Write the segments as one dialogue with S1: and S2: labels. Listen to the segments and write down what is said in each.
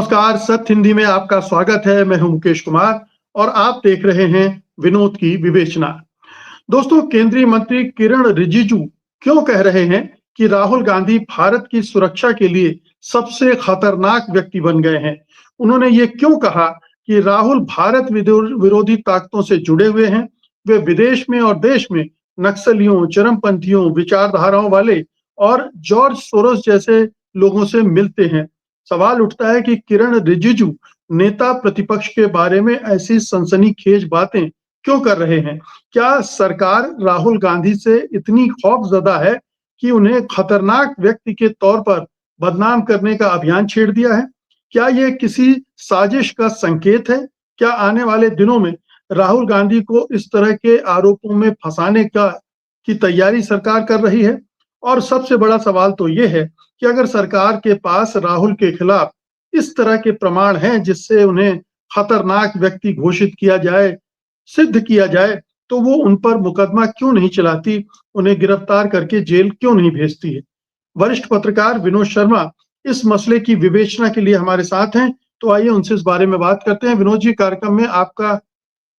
S1: नमस्कार, सत्य हिंदी में आपका स्वागत है। मैं हूं मुकेश कुमार और आप देख रहे हैं विनोद की विवेचना। दोस्तों, केंद्रीय मंत्री किरण रिजिजू क्यों कह रहे हैं कि राहुल गांधी भारत की सुरक्षा के लिए सबसे खतरनाक व्यक्ति बन गए हैं? उन्होंने ये क्यों कहा कि राहुल भारत विरोधी ताकतों से जुड़े हुए हैं? वे विदेश में और देश में नक्सलियों, चरमपंथियों, विचारधाराओं वाले और जॉर्ज सोरोस जैसे लोगों से मिलते हैं। सवाल उठता है कि किरण रिजिजू नेता प्रतिपक्ष के बारे में ऐसी सनसनीखेज बातें क्यों कर रहे हैं? क्या सरकार राहुल गांधी से इतनी खौफजदा है कि उन्हें खतरनाक व्यक्ति के तौर पर बदनाम करने का अभियान छेड़ दिया है? क्या ये किसी साजिश का संकेत है? क्या आने वाले दिनों में राहुल गांधी को इस तरह के आरोपों में फंसाने की तैयारी सरकार कर रही है? और सबसे बड़ा सवाल तो ये है कि अगर सरकार के पास राहुल के खिलाफ इस तरह के प्रमाण हैं जिससे उन्हें खतरनाक व्यक्ति घोषित किया जाए, सिद्ध किया जाए, तो वो उन पर मुकदमा क्यों नहीं चलाती, उन्हें गिरफ्तार करके जेल क्यों नहीं भेजती है? वरिष्ठ पत्रकार विनोद शर्मा इस मसले की विवेचना के लिए हमारे साथ हैं, तो आइए उनसे इस बारे में बात करते हैं। विनोद जी, कार्यक्रम में आपका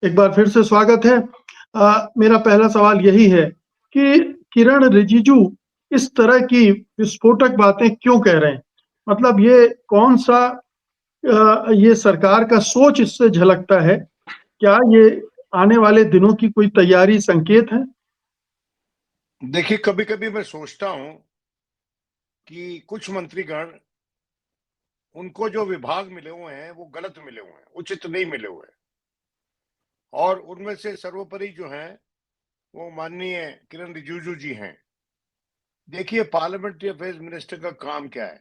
S1: एक बार फिर से स्वागत है। मेरा पहला सवाल यही है कि किरण रिजिजू इस तरह की विस्फोटक बातें क्यों कह रहे हैं? मतलब ये कौन-सा ये सरकार का सोच इससे झलकता है? क्या ये आने वाले दिनों की कोई तैयारी संकेत है?
S2: देखिए, कभी-कभी मैं सोचता हूँ कि कुछ मंत्रीगण, उनको जो विभाग मिले हुए हैं, वो गलत मिले हुए हैं, उचित नहीं मिले हुए हैं। और उनमें से सर्वोपरि जो हैं, वो माननीय किरण रिजिजू जी हैं। देखिए, पार्लियामेंट्री अफेयर्स मिनिस्टर का काम क्या है?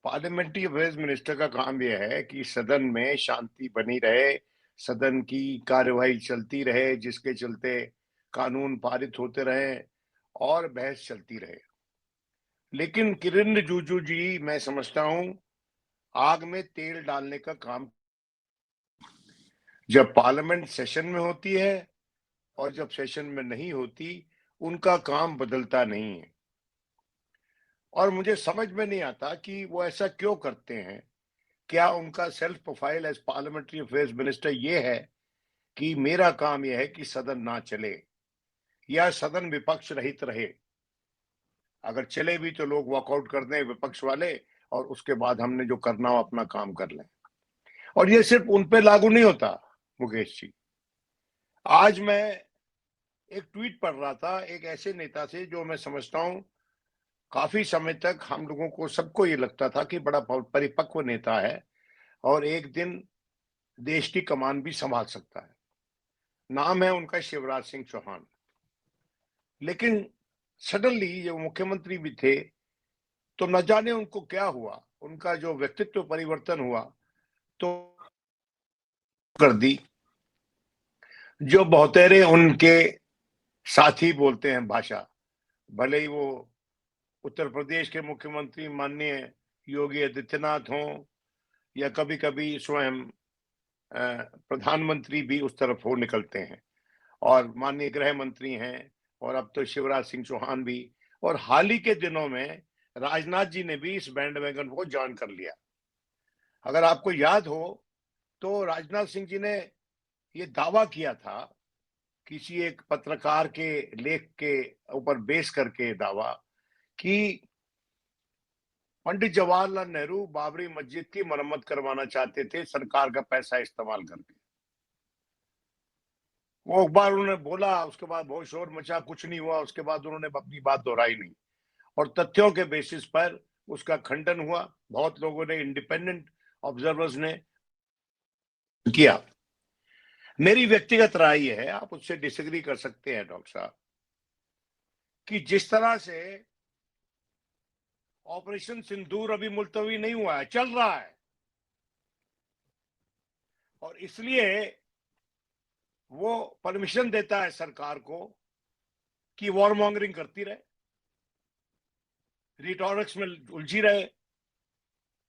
S2: पार्लियामेंट्री अफेयर्स मिनिस्टर का काम यह है कि सदन में शांति बनी रहे, सदन की कार्यवाही चलती रहे, जिसके चलते कानून पारित होते रहें और बहस चलती रहे। लेकिन किरण रिजिजू जी, मैं समझता हूं, आग में तेल डालने का काम। जब पार्लियामेंट सेशन में होती है और जब सेशन में नहीं होती, उनका काम बदलता नहीं है। और मुझे समझ में नहीं आता कि वो ऐसा क्यों करते हैं। क्या उनका self profile as parliamentary affairs minister ये है कि मेरा काम यह है कि सदन ना चले या सदन विपक्ष रहित रहे? अगर चले भी तो लोग वॉकआउट कर दें विपक्ष वाले, और उसके बाद हमने जो करना हो अपना काम कर लें। और ये सिर्फ उन पे लागू नहीं होता मुकेश जी। आज मैं एक ट्वीट पढ़ रहा था एक ऐसे नेता से जो मैं समझता हूं काफी समय तक हम लोगों को, सबको ये लगता था कि बड़ा परिपक्व नेता है और एक दिन देश की कमान भी संभाल सकता है। नाम है उनका शिवराज सिंह चौहान। लेकिन सडनली ये मुख्यमंत्री भी थे, तो न जाने उनको क्या हुआ, उनका जो व्यक्तित्व परिवर्तन हुआ तो कर दी। जो बहुतेरे उनके साथी बोलते हैं भाषा, भले ही वो उत्तर प्रदेश के मुख्यमंत्री माननीय योगी आदित्यनाथ हों या कभी कभी स्वयं प्रधानमंत्री भी उस तरफ हो निकलते हैं, और माननीय गृह मंत्री हैं, और अब तो शिवराज सिंह चौहान भी, और हाल ही के दिनों में राजनाथ जी ने भी इस बैंडवैगन को ज्वाइन कर लिया। अगर आपको याद हो तो राजनाथ सिंह जी ने ये दावा किया था, किसी एक पत्रकार के लेख के ऊपर बेस करके दावा, कि पंडित जवाहरलाल नेहरू बाबरी मस्जिद की मरम्मत करवाना चाहते थे सरकार का पैसा इस्तेमाल करके। वो एक बार उन्होंने बोला, उसके बाद बहुत शोर मचा, कुछ नहीं हुआ, उसके बाद उन्होंने अपनी बात दोहराई नहीं, और तथ्यों के बेसिस पर उसका खंडन हुआ। बहुत लोगों ने, इंडिपेंडेंट ऑब्जर्वर्स ने किया। मेरी व्यक्तिगत राय यह है, आप उससे डिसएग्री कर सकते हैं डॉक्टर साहब, कि जिस तरह से ऑपरेशन सिंदूर अभी मुलतवी नहीं हुआ है, चल रहा है, और इसलिए वो परमिशन देता है सरकार को कि वॉर मॉन्गरिंग करती रहे, रिटॉरिक्स में उलझी रहे,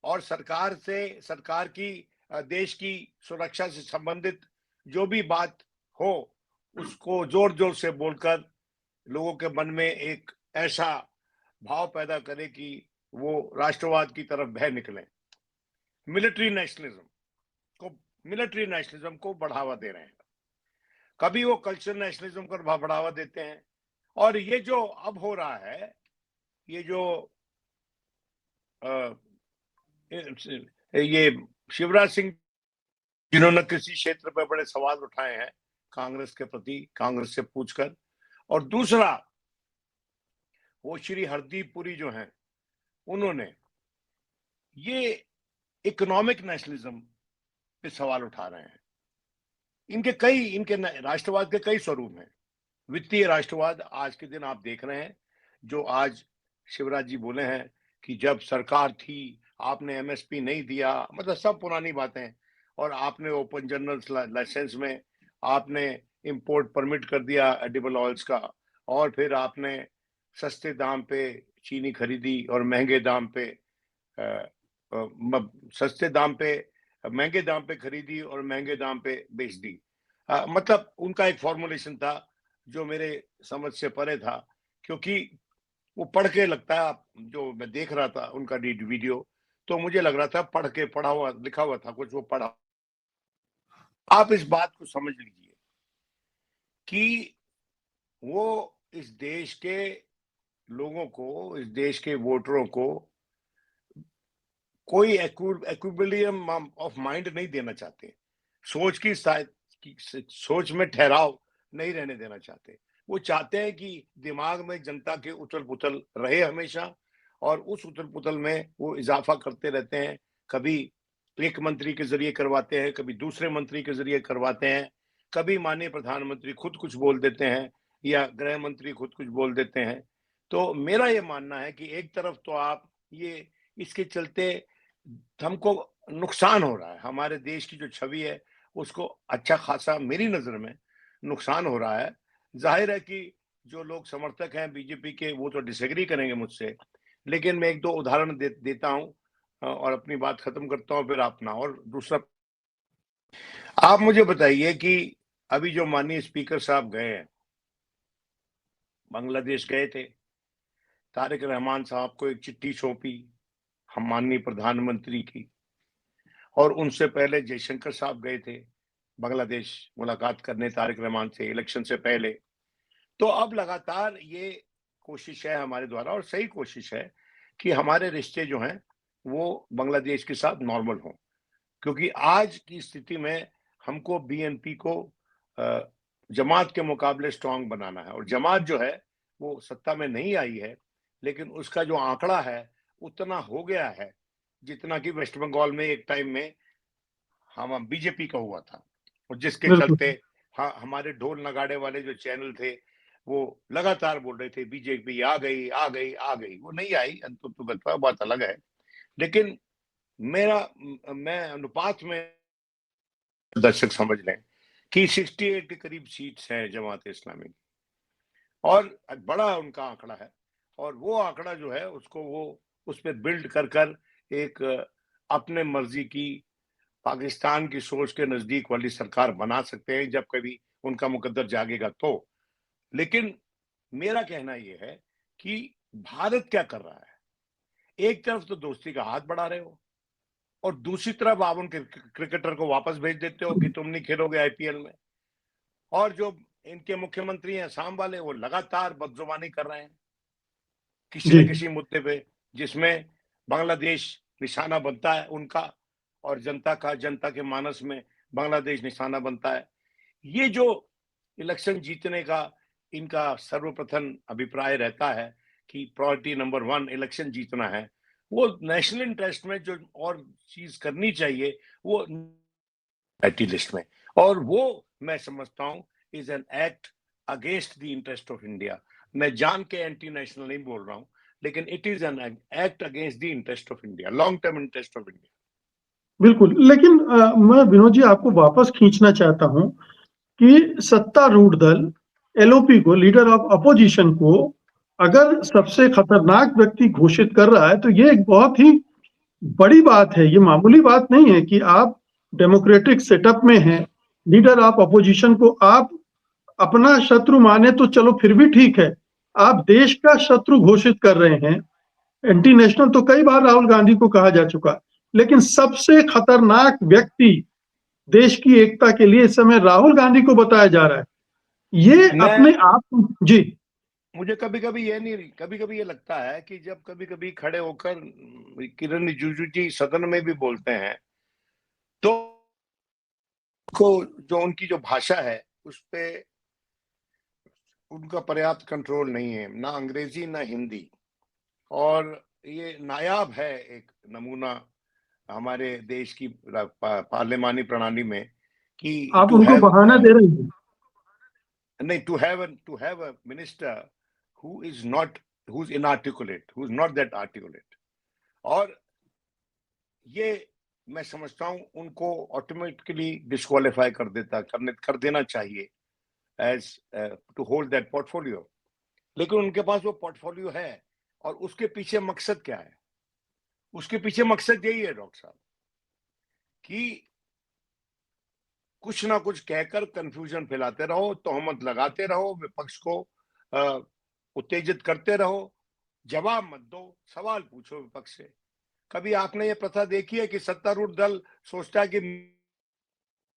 S2: और सरकार की, देश की सुरक्षा से संबंधित जो भी बात हो उसको जोर जोर से बोलकर लोगों के मन में एक ऐसा भाव पैदा करे कि वो राष्ट्रवाद की तरफ बह निकले। मिलिट्री नेशनलिज्म को बढ़ावा दे रहे हैं, कभी वो कल्चरल नेशनलिज्म को बढ़ावा देते हैं। और ये जो अब हो रहा है, ये जो ये शिवराज सिंह जिन्होंने कृषि क्षेत्र पर बड़े सवाल उठाए हैं कांग्रेस के प्रति, कांग्रेस से पूछकर, और दूसरा वो श्री हरदीप पुरी जो हैं, उन्होंने ये इकोनॉमिक नेशनलिज्म पे सवाल उठा रहे हैं। इनके राष्ट्रवाद के कई स्वरूप हैं। वित्तीय राष्ट्रवाद आज के दिन आप देख रहे हैं, जो आज शिवराज जी बोले हैं कि जब सरकार थी आपने एमएसपी नहीं दिया, मतलब सब पुरानी बातें, और आपने ओपन जनरल लाइसेंस में आपने इंपोर्ट परमिट कर दिया एडिबल ऑयल्स का, और फिर आपने सस्ते दाम पे चीनी खरीदी और महंगे दाम पे महंगे दाम पे खरीदी और महंगे दाम पे बेच दी। मतलब उनका एक फॉर्मुलेशन था जो मेरे समझ से परे था, क्योंकि वो पढ़ के लगता है, जो मैं देख रहा था उनका वीडियो, तो मुझे लग रहा था पढ़ा हुआ लिखा हुआ था कुछ, वो पढ़ा। आप इस बात को समझ लीजिए कि वो इस देश के लोगों को, इस देश के वोटरों को कोई इक्विलिब्रियम ऑफ माइंड नहीं देना चाहते, सोच में ठहराव नहीं रहने देना चाहते। वो चाहते हैं कि दिमाग में जनता के उथल पुथल रहे हमेशा, और उस उथल पुथल में वो इजाफा करते रहते हैं। कभी एक मंत्री के जरिए करवाते हैं, कभी दूसरे मंत्री के जरिए करवाते हैं, कभी माननीय प्रधानमंत्री खुद कुछ बोल देते हैं या गृह मंत्री खुद कुछ बोल देते हैं। तो मेरा ये मानना है कि एक तरफ तो आप ये, इसके चलते हमको नुकसान हो रहा है, हमारे देश की जो छवि है उसको अच्छा खासा मेरी नजर में नुकसान हो रहा है। जाहिर है कि जो लोग समर्थक हैं बीजेपी के वो तो डिसएग्री करेंगे मुझसे, लेकिन मैं एक दो उदाहरण देता हूं और अपनी बात खत्म करता हूं, फिर अपना। और दूसरा, आप मुझे बताइए कि अभी जो माननीय स्पीकर साहब गए हैं, बांग्लादेश गए थे, तारिक रहमान साहब को एक चिट्ठी सौंपी हम माननीय प्रधानमंत्री की, और उनसे पहले जयशंकर साहब गए थे बांग्लादेश मुलाकात करने तारिक रहमान से इलेक्शन से पहले। तो अब लगातार ये कोशिश है हमारे द्वारा, और सही कोशिश है, कि हमारे रिश्ते जो हैं वो बांग्लादेश के साथ नॉर्मल हों, क्योंकि आज की स्थिति में हमको बीएनपी को जमात के मुकाबले स्ट्रांग बनाना है। और जमात जो है वो सत्ता में नहीं आई है, लेकिन उसका जो आंकड़ा है उतना हो गया है जितना कि वेस्ट बंगाल में एक टाइम में हम बीजेपी का हुआ था, और जिसके चलते हमारे ढोल नगाड़े वाले जो चैनल थे वो लगातार बोल रहे थे बीजेपी आ गई आ गई आ गई। वो नहीं आई, अंततः बात अलग है, लेकिन मैं अनुपात में, दर्शक समझ लें कि 68 के करीब सीट्स हैं जमात इस्लामी, और बड़ा उनका आंकड़ा है, और वो आंकड़ा जो है उसको वो उस पर बिल्ड कर एक अपने मर्जी की पाकिस्तान की सोच के नजदीक वाली सरकार बना सकते हैं जब कभी उनका मुकद्दर जागेगा तो। लेकिन मेरा कहना यह है कि भारत क्या कर रहा है, एक तरफ तो दोस्ती का हाथ बढ़ा रहे हो, और दूसरी तरफ आप उनके क्रिकेटर को वापस भेज देते हो कि तुम नहीं खेलोगे आईपीएल में। और जो इनके मुख्यमंत्री हैं असम वाले, वो लगातार बदजुबानी कर रहे हैं किसी न किसी मुद्दे पे, जिसमें बांग्लादेश निशाना बनता है उनका, और जनता के मानस में बांग्लादेश निशाना बनता है। ये जो इलेक्शन जीतने का इनका सर्वप्रथम अभिप्राय रहता है कि प्रायोरिटी नंबर 1 इलेक्शन जीतना है, वो नेशनल इंटरेस्ट में जो और चीज करनी चाहिए वो पार्टी लिस्ट में, और वो मैं समझता हूं is an act against the interest of India. मैं जान के एंटी नेशनल नहीं बोल रहा हूं, लेकिन it is an act against the interest of India, long term interest of India.
S1: बिल्कुल, लेकिन मैं विनोद जी आपको वापस खींचना चाहता हूं कि सत्तारूढ़ दल एलओपी को, लीडर ऑफ अपोजिशन को, अगर सबसे खतरनाक व्यक्ति घोषित कर रहा है तो ये एक बहुत ही बड़ी बात है। ये मामूली बात नहीं है कि आप डेमोक्रेटिक सेटअप में हैं, लीडर ऑफ अपोजिशन को आप अपना शत्रु माने तो चलो फिर भी ठीक है, आप देश का शत्रु घोषित कर रहे हैं। एंटी नेशनल तो कई बार राहुल गांधी को कहा जा चुका, लेकिन सबसे खतरनाक व्यक्ति देश की एकता के लिए इस समय राहुल गांधी को बताया जा रहा है। ये अपने आप जी
S2: मुझे कभी कभी ये लगता है कि जब कभी कभी खड़े होकर किरण रिजिजू जी सदन में भी बोलते हैं तो जो उनकी जो भाषा है उस पे उनका पर्याप्त कंट्रोल नहीं है, ना अंग्रेजी ना हिंदी। और ये नायाब है एक नमूना हमारे देश की पार्लिमानी प्रणाली में कि
S1: आप
S2: टू
S1: उनको
S2: हैव
S1: बहाना दे रहे हैं।
S2: नहीं, to have a minister who is not, who is inarticulate, who is not that articulate. और ये मैं समझता हूं उनको ऑटोमेटिकली डिस्क्वालीफाई कर देना चाहिए as to hold that portfolio. लेकिन उनके पास वो पोर्टफोलियो है और उसके पीछे मकसद क्या है? उसके पीछे मकसद यही है डॉक्टर साहब कि कुछ ना कुछ कहकर कंफ्यूजन फैलाते रहो, तोहमत लगाते रहो, विपक्ष को उत्तेजित करते रहो, जवाब मत दो, सवाल पूछो विपक्ष से। कभी आपने ये प्रथा देखी है कि सत्तारूढ़ दल सोचता है कि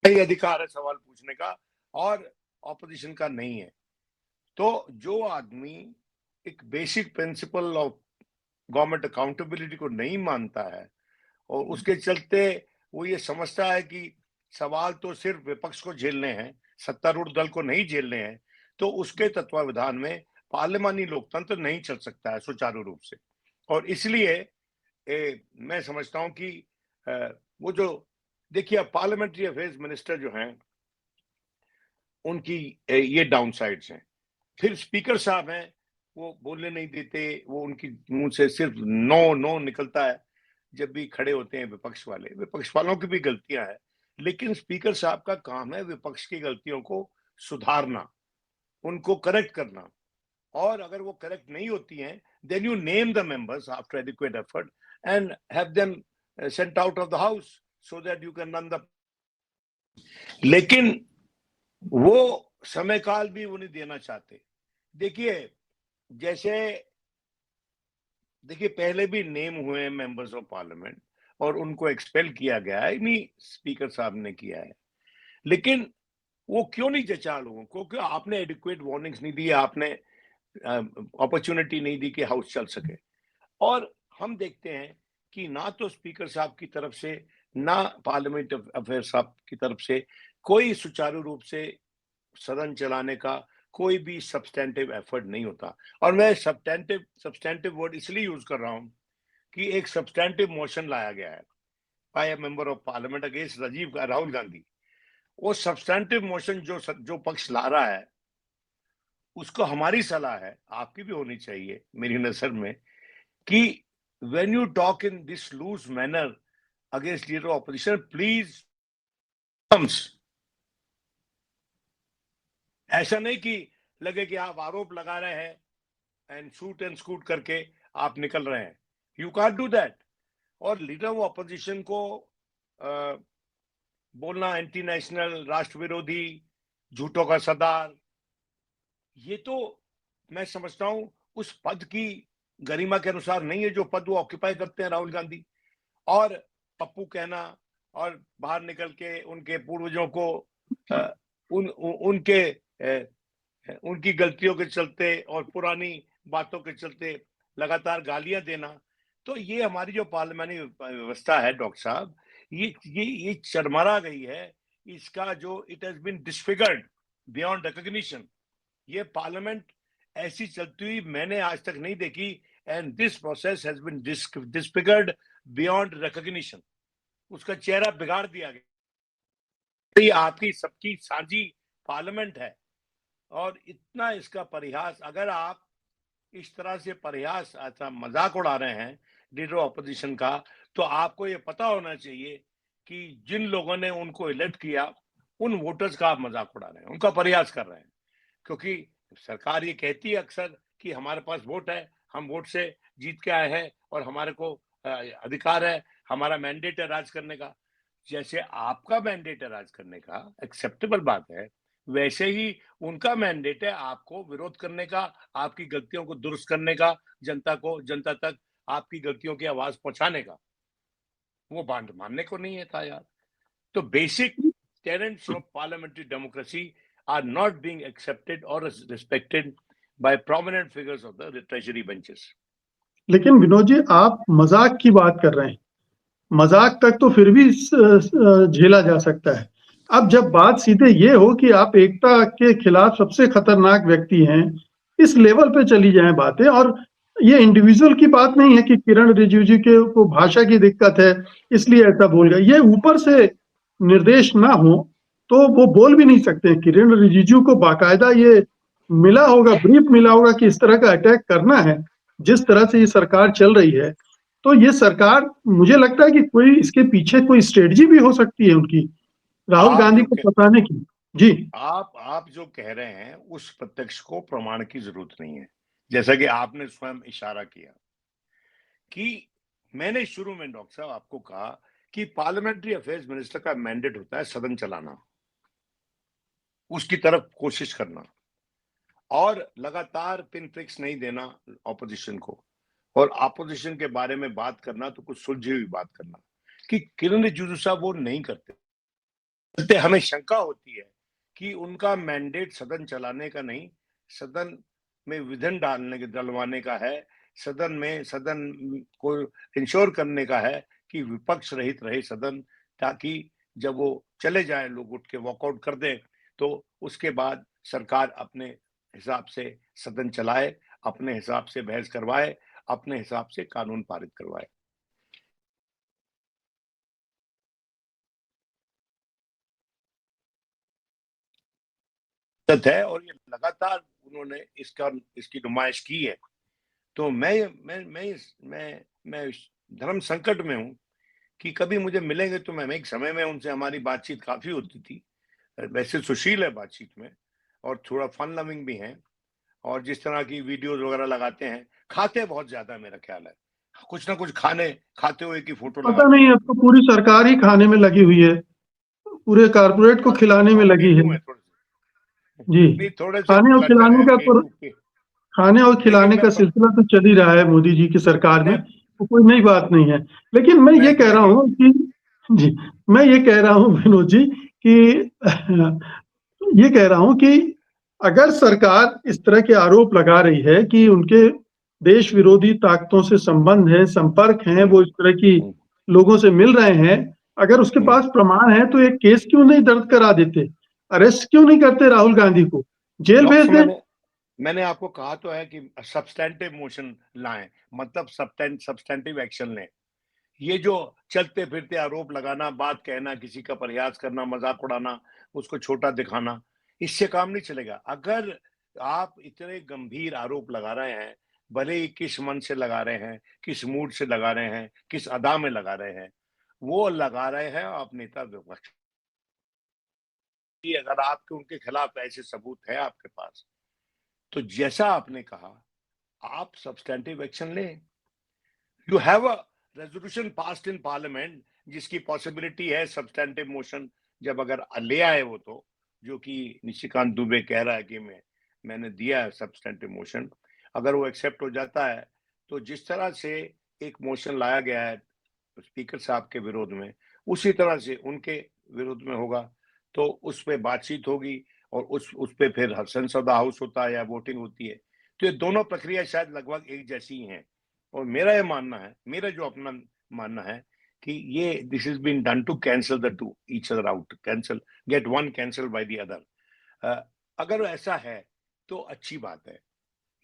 S2: यही अधिकार है सवाल पूछने का और ऑपोजिशन का नहीं है? तो जो आदमी एक basic principle of government accountability को नहीं मानता है और उसके चलते वो ये समझता है कि सवाल तो सिर्फ विपक्ष को झेलने हैं, सत्तारूढ़ दल को नहीं झेलने हैं, तो उसके तत्वावधान में पार्लिमानी लोकतंत्र नहीं चल सकता है सुचारू रूप से। और इसलिए मैं समझता हूं कि वो जो देखिए पार्लियामेंट्री अफेयर्स मिनिस्टर जो हैं उनकी ये डाउन साइड्स हैं। फिर स्पीकर साहब हैं, वो बोलने नहीं देते, वो उनकी मुंह से सिर्फ नो नो निकलता है जब भी खड़े होते हैं विपक्ष वाले। विपक्ष वालों की भी गलतियां हैं, लेकिन स्पीकर साहब का काम है विपक्ष की गलतियों को सुधारना, उनको करेक्ट करना। और अगर वो करेक्ट नहीं होती हैं, then you name the members after adequate effort and have them sent out of the house so that you can run the. लेकिन वो समय काल भी वो नहीं देना चाहते। देखिए जैसे देखिए पहले भी नेम हुए हैं मेंबर्स ऑफ पार्लियामेंट और उनको एक्सपेल किया गया है, इन्हीं स्पीकर साहब ने किया है। लेकिन वो क्यों नहीं जचा लोगों को? क्योंकि आपने एडिक्वेट वार्निंग्स नहीं दी, आपने अपॉर्चुनिटी नहीं दी कि हाउस चल सके। और हम देखते हैं कि ना तो स्पीकर साहब की तरफ से ना पार्लियामेंट अफेयर साहब की तरफ से कोई सुचारू रूप से सदन चलाने का कोई भी सब्सटेंटिव एफर्ट नहीं होता। और मैं सब्सटेंटिव वर्ड इसलिए यूज कर रहा हूं कि एक सब्सटेंटिव मोशन लाया गया है by a member of parliament against Rahul Gandhi. वो सब्सटेंटिव मोशन जो पक्ष ला रहा है उसको हमारी सलाह है, आपकी भी होनी चाहिए मेरी नजर में, कि when you talk in this loose manner against leader opposition please ऐसा नहीं कि लगे कि आप आरोप लगा रहे हैं एंड शूट एंड स्कूट करके आप निकल रहे हैं। You can't do that. और लीडर ऑफ ऑपोजिशन को बोलना एंटी नेशनल, राष्ट्र विरोधी, झूठों का सरदार, ये तो मैं समझता हूं उस पद की गरिमा के अनुसार नहीं है जो पद वो ऑक्यूपाई करते हैं राहुल गांधी। और पप्पू कहना और बाहर निकल के उनके पूर्वजों को उनके उनकी गलतियों के चलते और पुरानी बातों के चलते लगातार गालियां देना, तो ये हमारी जो पार्लियामानी व्यवस्था है डॉक्टर साहब, ये चरमरा गई है। इसका जो it has been disfigured beyond recognition. ये पार्लियामेंट ऐसी चलती हुई मैंने आज तक नहीं देखी and this process has been disfigured beyond recognition. उसका चेहरा बिगाड़ दिया गया। ये आपकी सबकी साझी पार्लियामेंट है और इतना इसका परिहास, अगर आप इस तरह से परिहास ऐसा मजाक उड़ा रहे हैं लीडर ऑपोजिशन का, तो आपको ये पता होना चाहिए कि जिन लोगों ने उनको इलेक्ट किया उन वोटर्स का आप मजाक उड़ा रहे हैं, उनका परिहास कर रहे हैं। क्योंकि सरकार ये कहती है अक्सर कि हमारे पास वोट है, हम वोट से जीत के आए हैं और हमारे को अधिकार है, हमारा मैंडेट है राज करने का। जैसे आपका मैंडेट है राज करने का, एक्सेप्टेबल बात है, वैसे ही उनका मैंडेट है आपको विरोध करने का, आपकी गलतियों को दुरुस्त करने का, जनता तक आपकी गलतियों की आवाज पहुंचाने का। वो बात मानने को नहीं है था यार। तो basic tenets of parliamentary democracy are not being accepted or respected by prominent figures of the treasury benches.
S1: लेकिन विनोद जी, आप मजाक की बात कर रहे हैं। मजाक तक तो फिर भी झेला जा सकता है। अब जब बात सीधे ये हो कि आप एकता के खिलाफ सबसे खतरनाक व्यक्ति हैं, इस लेवल पे चली जाएं बातें, और ये इंडिविजुअल की बात नहीं है कि किरण रिजिजू के को भाषा की दिक्कत है इसलिए ऐसा बोल गया, ये ऊपर से निर्देश ना हो तो वो बोल भी नहीं सकते। किरण रिजिजू को बाकायदा ये मिला होगा, ब्रीफ मिला होगा कि इस तरह का अटैक करना है। जिस तरह से ये सरकार चल रही है, तो ये सरकार, मुझे लगता है कि कोई इसके पीछे कोई स्ट्रेटजी भी हो सकती है उनकी, राहुल
S2: आप
S1: गांधी
S2: जो
S1: को फंसाने की। जी,
S2: आप जो कह रहे हैं उस प्रत्यक्ष को प्रमाण की जरूरत नहीं है। जैसा कि आपने स्वयं इशारा किया कि मैंने शुरू में डॉक्टर साहब आपको कहा कि पार्लियामेंट्री अफेयर्स मिनिस्टर का मैंडेट होता है सदन चलाना, उसकी तरफ कोशिश करना और लगातार पिन फिक्स नहीं देना ऑपोजिशन को, और ऑपोजिशन के बारे में बात करना तो कुछ सुलझी हुई बात करना, कि किरण रिजिजू साहब वो नहीं करते। हमें शंका होती है कि उनका मैंडेट सदन चलाने का नहीं, सदन में विघन डलवाने का है, सदन को इंश्योर करने का है कि विपक्ष रहित रहे सदन, ताकि जब वो चले जाएं, लोग उठ के वॉकआउट कर दें, तो उसके बाद सरकार अपने हिसाब से सदन चलाए, अपने हिसाब से बहस करवाए, अपने हिसाब से कानून पारित करवाए। है और ये लगातार उन्होंने इसकी नुमाइश की है। तो मैं धर्म संकट में हूं कि कभी मुझे मिलेंगे तो मैं एक समय में उनसे हमारी बातचीत काफी होती थी, वैसे सुशील है बातचीत में और थोड़ा फन लविंग भी हैं, और जिस तरह की वीडियोस वगैरह लगाते हैं, खाते बहुत ज्यादा मेरा ख्याल है, कुछ ना कुछ खाते हुए की फोटो
S1: पता
S2: लगाते
S1: नहीं,
S2: हैं
S1: अब तो
S2: अपनी।
S1: पूरी सरकार ही खाने में लगी हुई है, पूरे कारपोरेट को
S2: हाँ,
S1: खिलाने में लगी है।
S2: पेटू है थोड़े से,
S1: जी,
S2: नहीं थोड़े से
S1: खाने और
S2: ब्लंडर
S1: खिलाने
S2: है
S1: का तो,
S2: पेटू के।
S1: खाने और
S2: लेकिन
S1: खिलाने का सिलसिला तो चल ही रहा है मोदी जी की सरकार में,
S2: मैंने
S1: तो कोई नई बात नहीं है। लेकिन मैं ये कह
S2: मैं
S1: रहा
S2: ये
S1: हूँ कि, जी, मैं ये कह रहा हूँ विनोद जी कि ये कह रहा हूं कि अगर सरकार इस तरह के आरोप लगा रही है कि उनके देश विरोधी ताकतों से संबंध है, संपर्क है,
S2: हम्म,
S1: वो इस तरह की
S2: हम्म,
S1: लोगों से मिल रहे हैं, अगर उसके
S2: हम्म।
S1: पास प्रमाण है तो एक केस क्यों नहीं दर्ज करा देते, अरेस्ट क्यों नहीं करते राहुल गांधी को, जेल
S2: डॉक्टर
S1: भेज
S2: साहब,
S1: दें।
S2: मैंने आपको कहा तो है कि सब्सटैंटिव मोशन लाएं, मतलब सब्सटैंटिव एक्शन लें। ये जो चलते फिरते आरोप लगाना, बात कहना, किसी का प्रयास करना, मजाक उड़ाना, उसको छोटा दिखाना, इससे काम नहीं चलेगा। अगर आप इतने गंभीर आरोप लगा रहे हैं, भले ही किस मन से लगा रहे हैं, किस मूड से लगा रहे हैं, किस अदा में लगा रहे हैं, वो लगा रहे हैं आप नेता विपक्ष की। अगर आपके उनके खिलाफ ऐसे सबूत है आपके पास, तो जैसा आपने कहा, आप सब्सटैंटिव एक्शन लें। You have a resolution passed in parliament जिसकी पॉसिबिलिटी है सब्सटैंटिव मोशन, जब अगर ले आए वो, तो जो कि निशिकांत दुबे कह रहा है कि मैंने दिया है सब्सटैंटिव मोशन, अगर वो एक्सेप्ट हो जाता है, तो जिस तरह से एक मोशन लाया गया है स्पीकर साहब के विरोध में, उसी तरह से उनके विरोध में होगा, तो उस पे बातचीत होगी और उस पे फिर सेंस ऑफ द हाउस होता है या वोटिंग होती है। तो ये दोनों प्रक्रिया शायद लगभग एक जैसी ही हैं। और मेरा ये मानना है, मेरा जो अपना मानना है कि ये this is been done to cancel the two each other out, cancel, get one cancel by the other. अगर ऐसा है तो अच्छी बात है।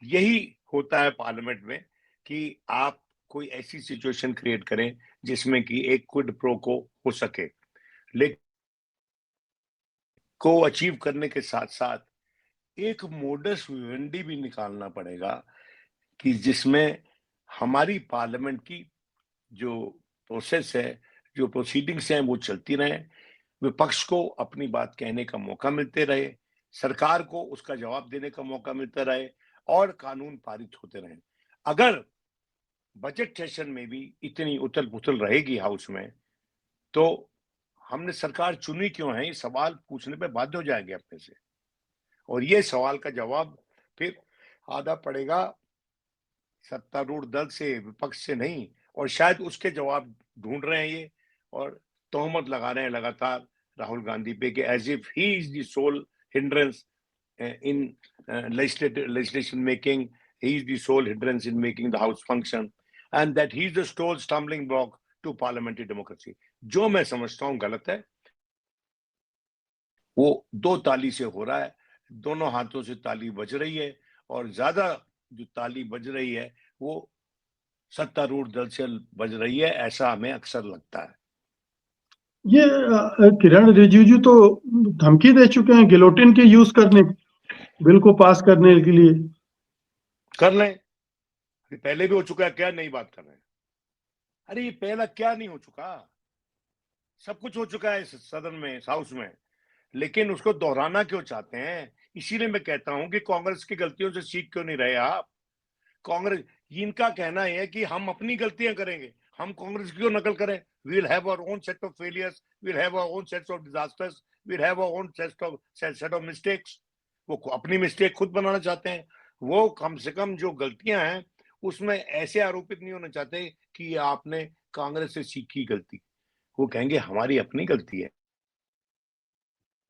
S2: यही होता है पार्लियामेंट में कि आप कोई ऐसी सिचुएशन क्रिएट करें जिसमें कि एक क्विड प्रो को हो सके, लेकिन को अचीव करने के साथ साथ एक मोडस विवेंडी भी निकालना पड़ेगा कि जिसमें हमारी पार्लियामेंट की जो प्रोसेस है, जो प्रोसीडिंग्स हैं, वो चलती रहे, विपक्ष को अपनी बात कहने का मौका मिलते रहे, सरकार को उसका जवाब देने का मौका मिलता रहे और कानून पारित होते रहे। अगर बजट सेशन में भी इतनी उथल-पुथल रहेगी हाउस में, तो हमने सरकार चुनी क्यों है? ये सवाल पूछने पे बाध्य हो जाएंगे अपने से, और ये सवाल का जवाब फिर आधा पड़ेगा सत्तारूढ़ दल से, विपक्ष से नहीं, और शायद उसके जवाब ढूंढ रहे हैं ये, और तोहमत लगा रहे हैं लगातार राहुल गांधी पे कि as if he is the sole hindrance in legislation making. He is the sole hindrance in making the house function, and that he is the sole stumbling block to parliamentary democracy. जो मैं समझता हूँ गलत है, वो दो ताली से हो रहा है, दोनों हाथों से ताली बज रही है, और ज्यादा जो ताली बज रही है वो सत्तारूढ़ दल से बज रही है, ऐसा हमें अक्सर लगता है।
S1: ये किरण रिजिजू तो धमकी दे चुके हैं गिलोटिन के यूज करने, बिल को पास करने के लिए।
S2: कर लें, पहले भी हो चुका है, क्या नई बात कर रहे हैं? अरे ये पहला क्या नहीं हो चुका, सब कुछ हो चुका है इस सदन में, इस हाउस में, लेकिन उसको दोहराना क्यों चाहते हैं? इसीलिए मैं कहता हूं कि कांग्रेस की गलतियों से सीख क्यों नहीं रहे आप? कांग्रेस, इनका कहना है कि हम अपनी गलतियां करेंगे, हम कांग्रेस की क्यों नकल करें? We will have our own set of failures, we will have our own sets of disasters, we will have our own set of mistakes. वो अपनी मिस्टेक खुद बनाना चाहते हैं। वो कम से कम जो गलतियां हैं उसमें ऐसे आरोपित नहीं होना चाहते कि आपने कांग्रेस से सीखी गलती। वो कहेंगे हमारी अपनी गलती है।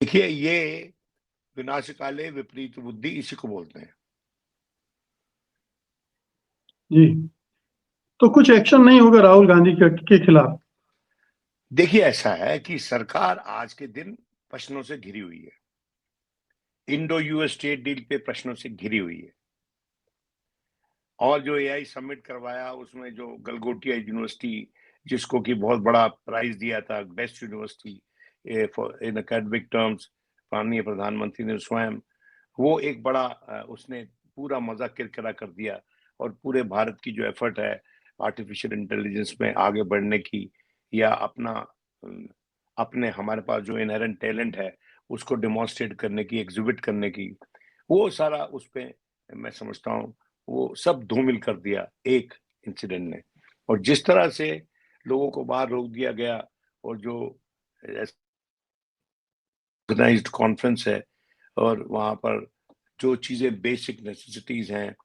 S2: देखिए, ये विनाशकाले विपरीत बुद्धि इसी को बोलते हैं।
S1: जी, तो कुछ एक्शन नहीं होगा राहुल गांधी के खिलाफ?
S2: देखिए, ऐसा है कि सरकार आज के दिन प्रश्नों से घिरी हुई है, इंडो यूएस ट्रेड डील पे प्रश्नों से घिरी हुई है, और जो एआई समिट करवाया उसमें जो गलगोटिया यूनिवर्सिटी, जिसको कि बहुत बड़ा प्राइज दिया था, बेस्ट यूनिवर्सिटी इन एकेडमिक टर्म्स, माननीय प्रधानमंत्री ने स्वयं, वो एक बड़ा उसने पूरा मजा किरकिरा कर दिया। और पूरे भारत की जो एफर्ट है आर्टिफिशियल इंटेलिजेंस में आगे बढ़ने की, या अपने हमारे पास जो इनहेरेंट टैलेंट है उसको डेमोन्स्ट्रेट करने की, एग्जिबिट करने की, वो सारा उस पे मैं समझता हूँ वो सब धूमिल कर दिया एक इंसिडेंट ने। और जिस तरह से लोगों को बाहर रोक दिया गया, और जो ऑर्गेनाइज्ड कॉन्फ्रेंस है, और वहां पर जो चीजें बेसिक नेसेसिटीज हैं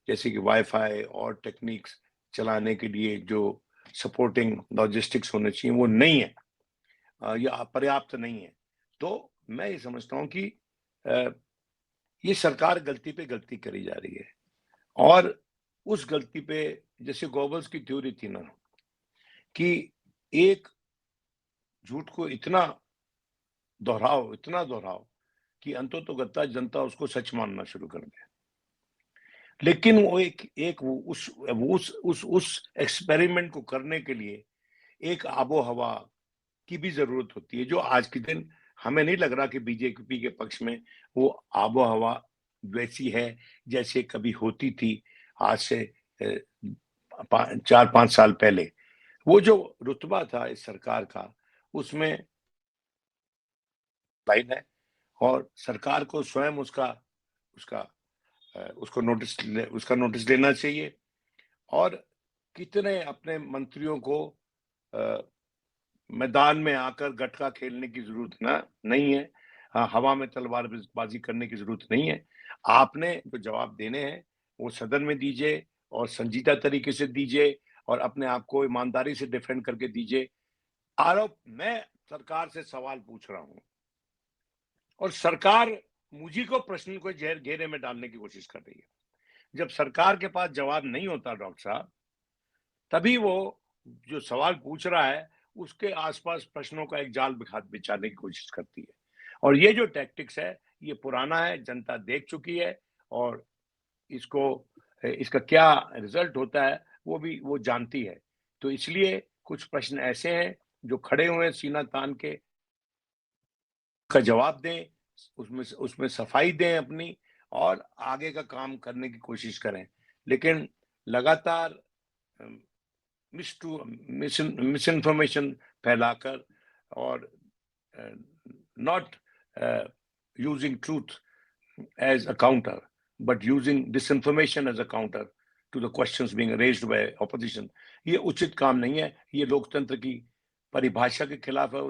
S2: जैसे कि वाईफाई और टेक्निक्स चलाने के लिए जो सपोर्टिंग लॉजिस्टिक्स होने चाहिए वो नहीं है, या पर्याप्त नहीं है। तो मैं ये समझता हूँ कि ये सरकार गलती पे गलती करी जा रही है, और उस गलती पे, जैसे गोबल्स की थ्योरी थी ना, कि एक झूठ को इतना दोहराओ कि अंततोगत्ता जनता उसको सच मानना शुरू कर दे। लेकिन वो एक उस एक्सपेरिमेंट को करने के लिए एक आबो हवा की भी जरूरत होती है, जो आज के दिन हमें नहीं लग रहा कि बीजेपी के पक्ष में वो आबो हवा वैसी है जैसे कभी होती थी आज से 4-5 साल पहले। वो जो रुतबा था इस सरकार का, उसमें लाइन है, और सरकार को स्वयं उसका उसका नोटिस लेना चाहिए। और कितने अपने मंत्रियों को मैदान में आकर गटका खेलने की जरूरत नहीं है, हवा में तलवारबाजी करने की जरूरत नहीं है। आपने जो जवाब देने हैं वो सदन में दीजिए, और संजीदा तरीके से दीजिए, और अपने आप को ईमानदारी से डिफेंड करके दीजिए। मैं सरकार से सवाल पूछ रहा हूं, और सरकार मुझी को प्रश्न को घेरे में डालने की कोशिश कर रही है। जब सरकार के पास जवाब नहीं होता डॉक्टर साहब, तभी वो जो सवाल पूछ रहा है उसके आसपास प्रश्नों का एक जाल बिछाने की कोशिश करती है। और ये जो टैक्टिक्स है ये पुराना है, जनता देख चुकी है, और इसका क्या रिजल्ट होता है वो जानती है। तो इसलिए कुछ प्रश्न ऐसे हैं जो खड़े हुए सीना तान के का जवाब दें, उसमें सफाई दें अपनी, और आगे का काम करने की कोशिश करें। लेकिन लगातार मिस इन्फॉर्मेशन फैलाकर, और not using truth as a counter, but using disinformation as a counter to the questions being raised by opposition, ये उचित काम नहीं है। ये लोकतंत्र की परिभाषा के खिलाफ है,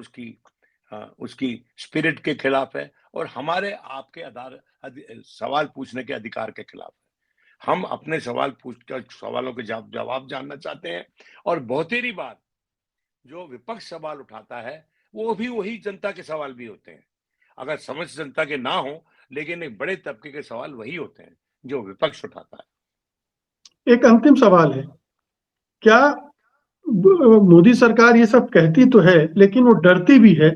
S2: उसकी स्पिरिट के खिलाफ है, और हमारे आपके सवाल पूछने के अधिकार के खिलाफ है। हम अपने सवालों के जवाब जानना चाहते हैं, और बहुतेरी बार जो विपक्ष सवाल उठाता है वो भी वही जनता के सवाल भी होते हैं। अगर समस्त जनता के ना हो, लेकिन एक बड़े तबके के सवाल वही होते हैं जो विपक्ष उठाता है।
S1: एक अंतिम सवाल है, क्या मोदी सरकार ये सब कहती तो है लेकिन वो डरती भी है,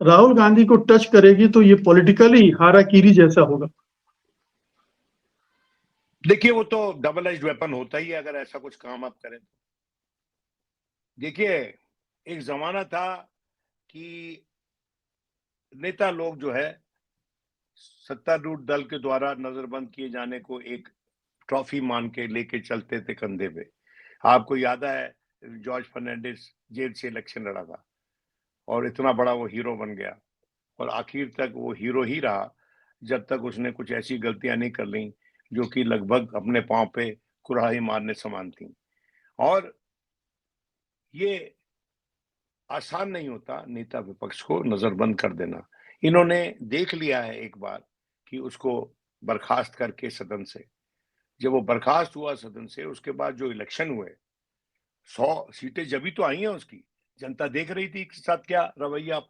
S1: राहुल गांधी को टच करेगी तो ये पॉलिटिकली हाराकीरी जैसा होगा?
S2: देखिए, वो तो डबल एज्ड वेपन होता ही है अगर ऐसा कुछ काम आप करें तो। देखिए, एक जमाना था कि नेता लोग जो है सत्तारूढ़ दल के द्वारा नजरबंद किए जाने को एक ट्रॉफी मान के लेके चलते थे कंधे पे। आपको याद है जॉर्ज फर्नांडिस जेल से इलेक्शन लड़ा था और इतना बड़ा वो हीरो बन गया और आखिर तक वो हीरो ही रहा जब तक उसने कुछ ऐसी गलतियां नहीं कर ली जो कि लगभग अपने पांव पे कुल्हाड़ी मारने समान थी। और ये आसान नहीं होता नेता विपक्ष को नजरबंद कर देना। इन्होंने देख लिया है एक बार कि उसको बर्खास्त करके सदन से, जब वो बर्खास्त हुआ सदन से, उसके बाद जो इलेक्शन हुए 100 सीटें जब तो आई हैं उसकी, जनता देख रही थी कि साथ क्या रवैया।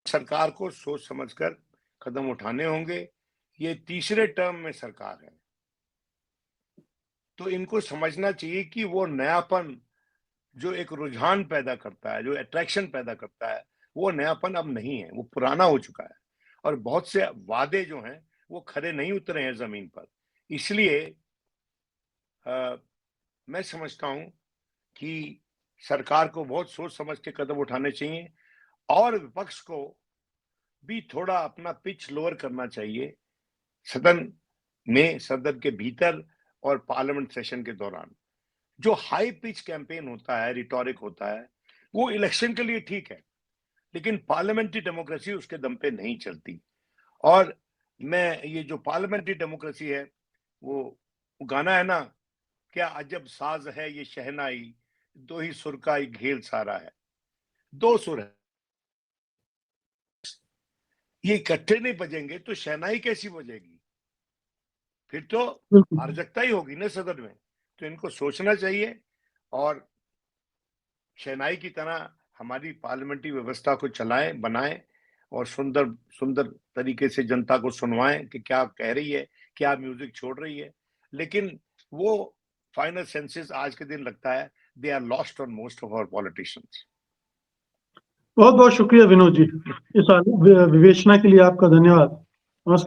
S2: सरकार को सोच समझकर कदम उठाने होंगे। ये तीसरे टर्म में सरकार है, तो इनको समझना चाहिए कि वो नयापन जो एक रुझान पैदा करता है, जो अट्रैक्शन पैदा करता है, वो नयापन अब नहीं है, वो पुराना हो चुका है और बहुत से वादे जो हैं वो खरे नहीं उतरे हैं जमीन पर। इसलिए मैं समझता हूं कि सरकार को बहुत सोच समझ के कदम उठाने चाहिए और विपक्ष को भी थोड़ा अपना पिच लोअर करना चाहिए सदन में, सदन के भीतर और पार्लियामेंट सेशन के दौरान। जो हाई पिच कैंपेन होता है, रिटोरिक होता है, वो इलेक्शन के लिए ठीक है, लेकिन पार्लियामेंट्री डेमोक्रेसी उसके दम पे नहीं चलती। और मैं ये जो पार्लियामेंट्री डेमोक्रेसी है, वो गाना है ना, क्या अजब साज है ये शहनाई, दो ही सुर का एक घेल सारा है। दो सुर है, ये इकट्ठे नहीं बजेंगे तो शहनाई कैसी बजेगी? फिर तो
S1: बिल्कुल।
S2: अराजकता ही होगी ना सदन में। तो इनको सोचना चाहिए और शहनाई की तरह हमारी पार्लियामेंट्री व्यवस्था को चलाएं, बनाएं और सुंदर सुंदर तरीके से जनता को सुनवाएं कि क्या कह रही है, क्या म्यूजिक छोड़ रही है। लेकिन वो फाइनल सेंसेस आज के दिन लगता है they are lost on most of our politicians.
S1: बहुत बहुत शुक्रिया विनोद जी, इस विवेचना के लिए आपका धन्यवाद। नमस्कार।